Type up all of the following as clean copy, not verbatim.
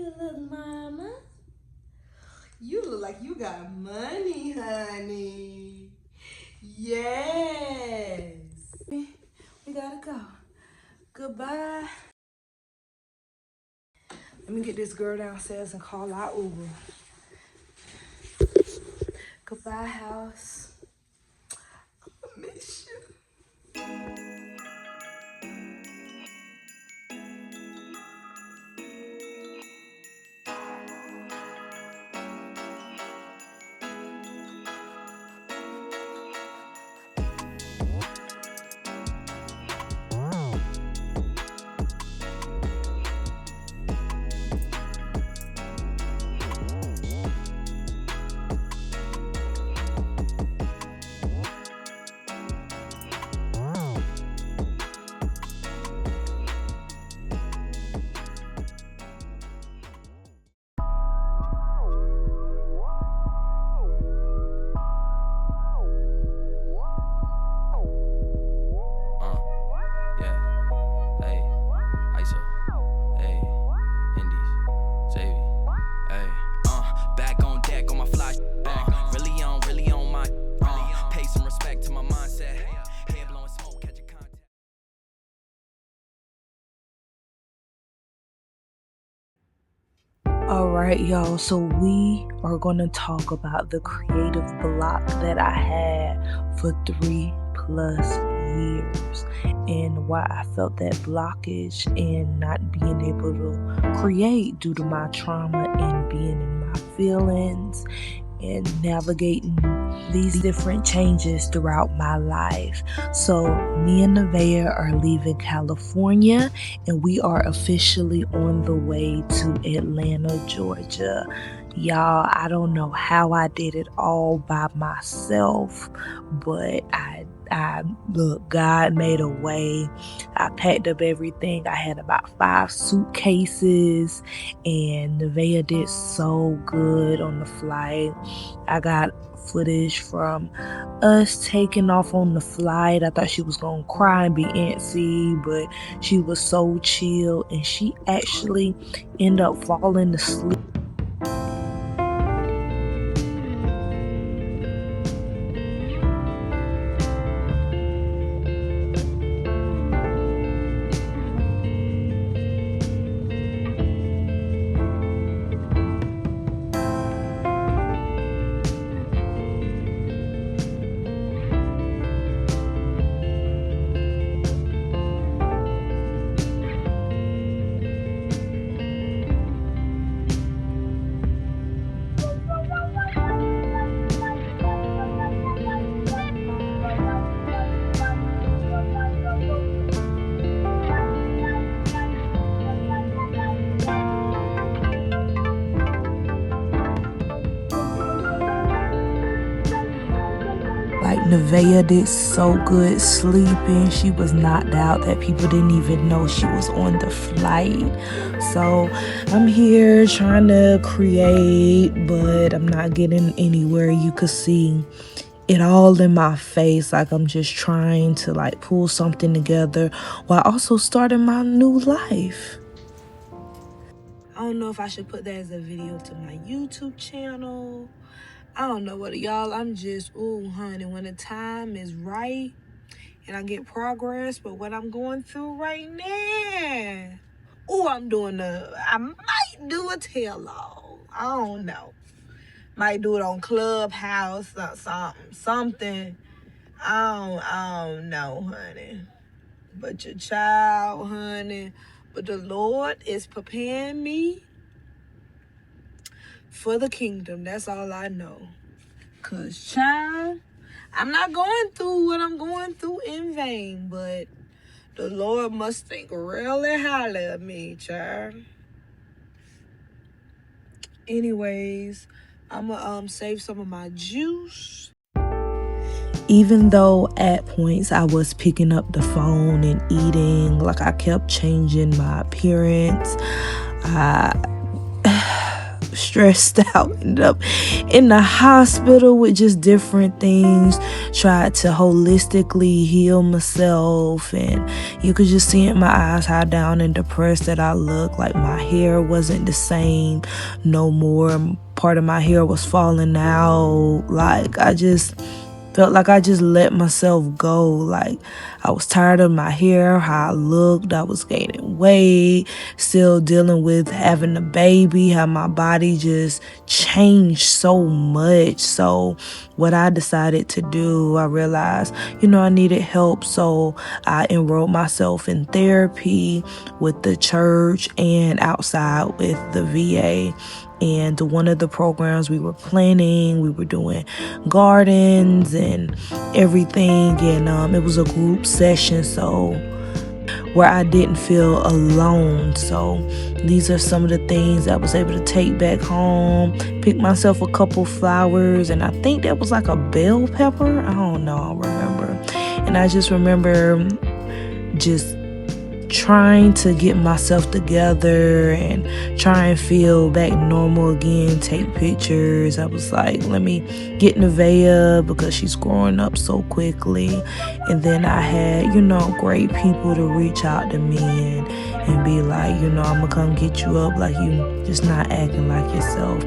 you look, mama? You look like you got money, honey. Yes. We gotta go. Goodbye. Let me get this girl downstairs and call our Uber. Goodbye, house. I miss you. Alright, y'all, so we are going to talk about the creative block that I had for 3+ years and why I felt that blockage and not being able to create due to my trauma and being in my feelings and navigating these different changes throughout my life. So me and Nevaeh are leaving California and we are officially on the way to Atlanta, Georgia. Y'all, I don't know how I did it all by myself, but I look, God made a way. I packed up everything. I had about 5 suitcases, and Nevaeh did so good on the flight. I got footage from us taking off on the flight. I thought she was gonna cry and be antsy, but she was so chill, and she actually ended up falling asleep. Like, Nevaeh did so good sleeping. She was knocked out that people didn't even know she was on the flight. So I'm here trying to create, but I'm not getting anywhere. You could see it all in my face, like I'm just trying to like pull something together while also starting my new life. I don't know if I should put that as a video to my YouTube channel. I don't know what, y'all. I'm just, ooh, honey, when the time is right and I get progress, but what I'm going through right now, ooh, I might do a tell-all. I don't know. Might do it on Clubhouse or something. I don't know, honey. But your child, honey. But the Lord is preparing me for the kingdom. That's all I know. Cause, child, I'm not going through what I'm going through in vain, but the Lord must think really highly of me, child. Anyways, I'ma save some of my juice. Even though at points I was picking up the phone and eating, like I kept changing my appearance. stressed out, ended up in the hospital with just different things, tried to holistically heal myself, and you could just see in my eyes how down and depressed that I looked. Like my hair wasn't the same no more. Part of my hair was falling out. Like I just felt like I just let myself go. Like I was tired of my hair, how I looked. I was gaining weight, still dealing with having a baby, how my body just changed so much. So what I decided to do, I realized, I needed help. So I enrolled myself in therapy with the church and outside with the VA. And one of the programs we were planning, we were doing gardens and everything. And it was a group session, so where I didn't feel alone. So these are some of the things I was able to take back home. Pick myself a couple flowers, and I think that was like a bell pepper. I don't know, I don't remember. And I just remember just trying to get myself together and try and feel back normal again, take pictures. I was like, let me get Nevaeh because she's growing up so quickly. And then I had, great people to reach out to me and be like, I'm gonna come get you up, like you just not acting like yourself.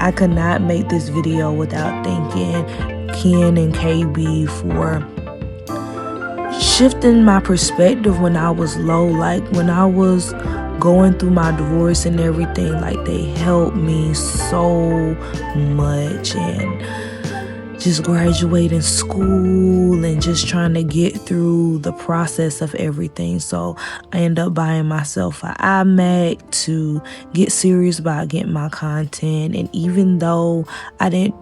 I could not make this video without thanking Ken and KB for shifting my perspective when I was low. Like when I was going through my divorce and everything, like they helped me so much. And just graduating school and just trying to get through the process of everything. So I ended up buying myself an iMac to get serious about getting my content. And even though I didn't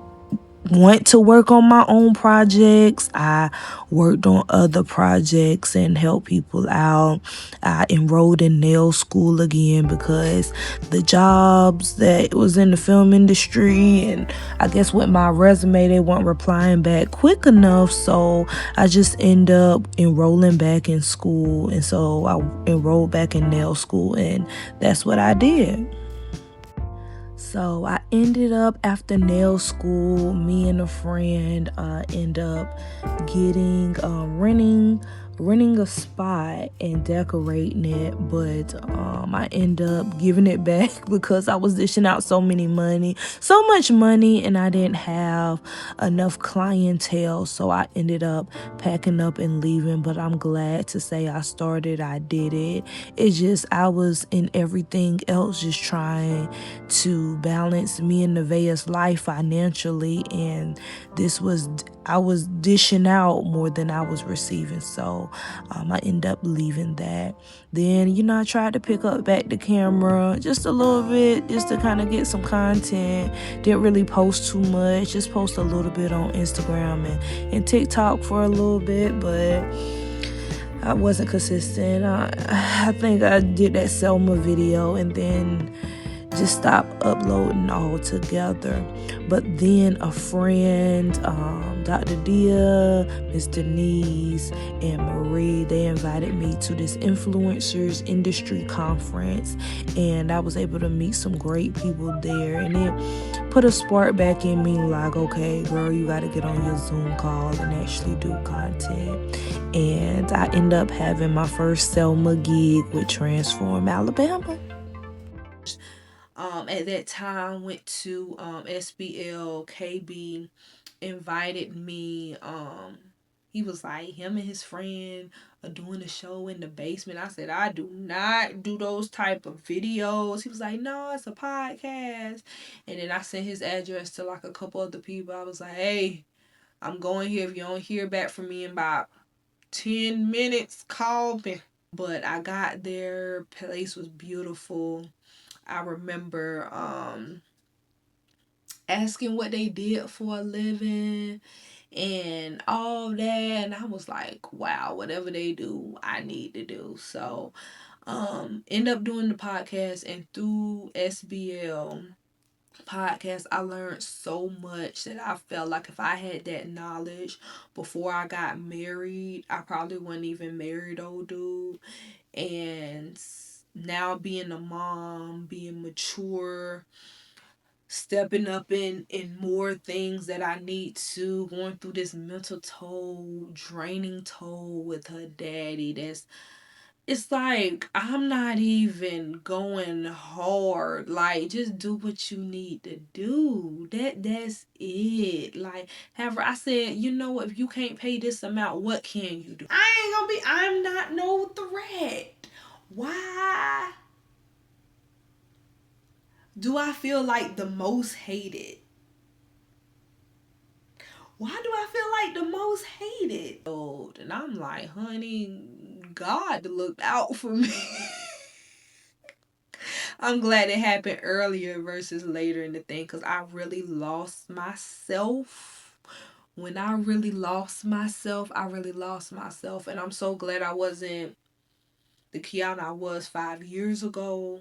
want to work on my own projects, I worked on other projects and helped people out. I enrolled in nail school again because the jobs that was in the film industry, and I guess with my resume, they weren't replying back quick enough. So I just end up enrolling back in school. And so I enrolled back in nail school, and that's what I did. So I ended up after nail school, me and a friend end up getting renting a spot and decorating it, but I end up giving it back because I was dishing out so much money, and I didn't have enough clientele. So I ended up packing up and leaving. But I'm glad to say I did it. It's just I was in everything else, just trying to balance me and Nevaeh's life financially, and I was dishing out more than I was receiving. So I ended up leaving that. Then, I tried to pick up back the camera just a little bit, just to kind of get some content. Didn't really post too much, just post a little bit on Instagram and TikTok for a little bit, but I wasn't consistent. I think I did that Selma video and then just stop uploading altogether. But then a friend, Dr. Dia, Miss Denise, and Marie, they invited me to this influencers industry conference, and I was able to meet some great people there, and it put a spark back in me, like, okay, girl, you got to get on your Zoom call and actually do content. And I end up having my first Selma gig with Transform Alabama. At that time, went to SBL. KB invited me. He was like, him and his friend are doing a show in the basement. I said, I do not do those type of videos. He was like, no, it's a podcast. And then I sent his address to like a couple other people. I was like, hey, I'm going here. If you don't hear back from me in about 10 minutes, call me. But I got there. Place was beautiful. I remember asking what they did for a living and all that, and I was like, wow, whatever they do, I need to do. So end up doing the podcast, and through SBL podcast, I learned so much that I felt like if I had that knowledge before I got married, I probably wouldn't even married old dude. And now being a mom, being mature, stepping up in more things that I need to, going through this mental toll, draining toll with her daddy. It's like I'm not even going hard. Like, just do what you need to do. That's it. Like, however, I said, you know what, if you can't pay this amount, what can you do? I'm not no threat. Why do I feel like the most hated? Why do I feel like the most hated? And I'm like, honey, God looked out for me. I'm glad it happened earlier versus later in the thing, because I really lost myself. When I really lost myself, I really lost myself. And I'm so glad I wasn't the Kiana I was 5 years ago.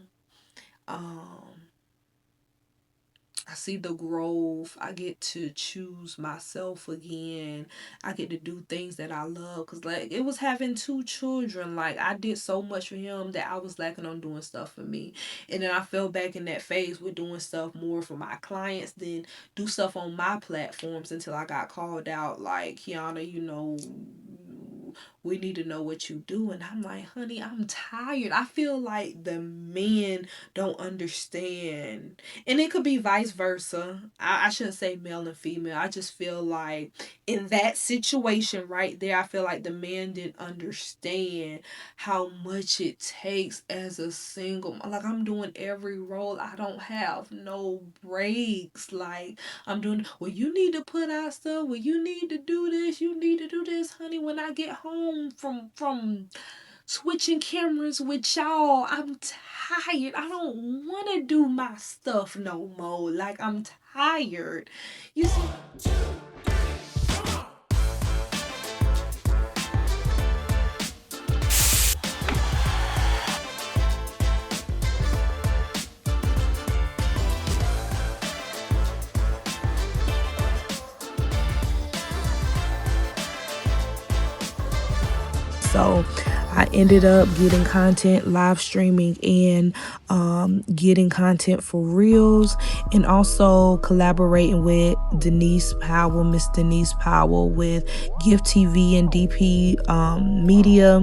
I see the growth. I get to choose myself again. I get to do things that I love. Because, like, it was having 2 children. Like, I did so much for him that I was lacking on doing stuff for me. And then I fell back in that phase with doing stuff more for my clients than do stuff on my platforms until I got called out. Like, Kiana, we need to know what you do. And I'm like, honey, I'm tired. I feel like the men don't understand. And it could be vice versa. I shouldn't say male and female. I just feel like in that situation right there, I feel like the man didn't understand how much it takes as a single. Like, I'm doing every role. I don't have no breaks. Like, I'm doing, well, you need to put out stuff. Well, you need to do this. You need to do this, honey. When I get home from switching cameras with y'all, I'm tired. I don't want to do my stuff no more. Like, I'm tired. You see? So I ended up getting content, live streaming, and getting content for reels, and also collaborating with Miss Denise Powell with Gift TV and DP Media,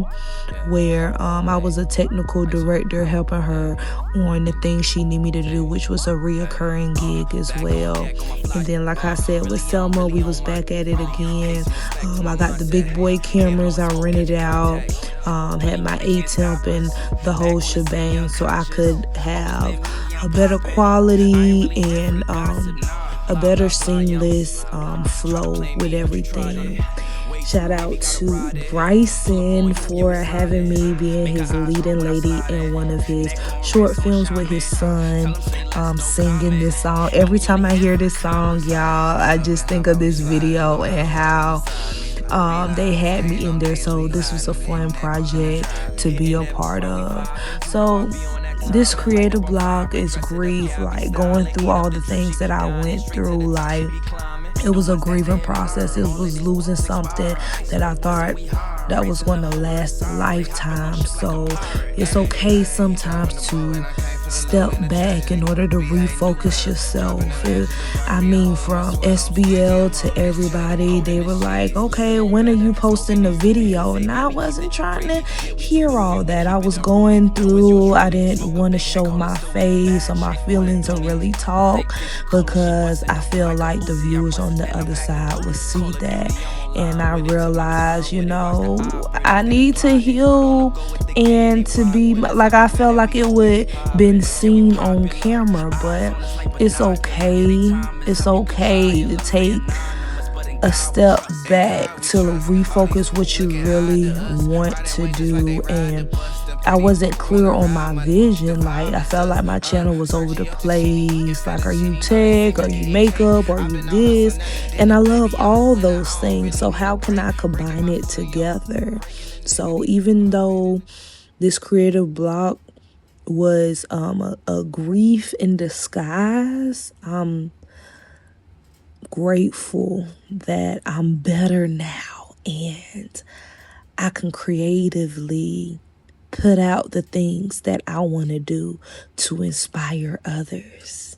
where I was a technical director helping her on the things she needed me to do, which was a reoccurring gig as well. And then, like I said, with Selma, we was back at it again. I got the big boy cameras. I rented out. Had my A-temp and the whole shebang, so I could have a better quality and a better seamless flow with everything. Shout out to Bryson for having me being his leading lady in one of his short films with his son, singing this song. Every time I hear this song, y'all, I just think of this video and how they had me in there. So this was a fun project to be a part of. So this creative block is grief, like going through all the things that I went through. Like, it was a grieving process. It was losing something that I thought that was going to last a lifetime. So it's okay sometimes to step back in order to refocus yourself. From SBL to everybody, they were like, okay, when are you posting the video? And I wasn't trying to hear all that. I was going through, I didn't want to show my face or my feelings or really talk, because I feel like the viewers on the other side would see that. And I realized, I need to heal, and to be like, I felt like it would been seen on camera, but it's okay. It's okay to take a step back to refocus what you really want to do. And I wasn't clear on my vision. Like, I felt like my channel was over the place. Like, are you tech? Are you makeup? Are you this? And I love all those things. So how can I combine it together? So even though this creative block was a grief in disguise, I'm grateful that I'm better now, and I can creatively put out the things that I want to do to inspire others.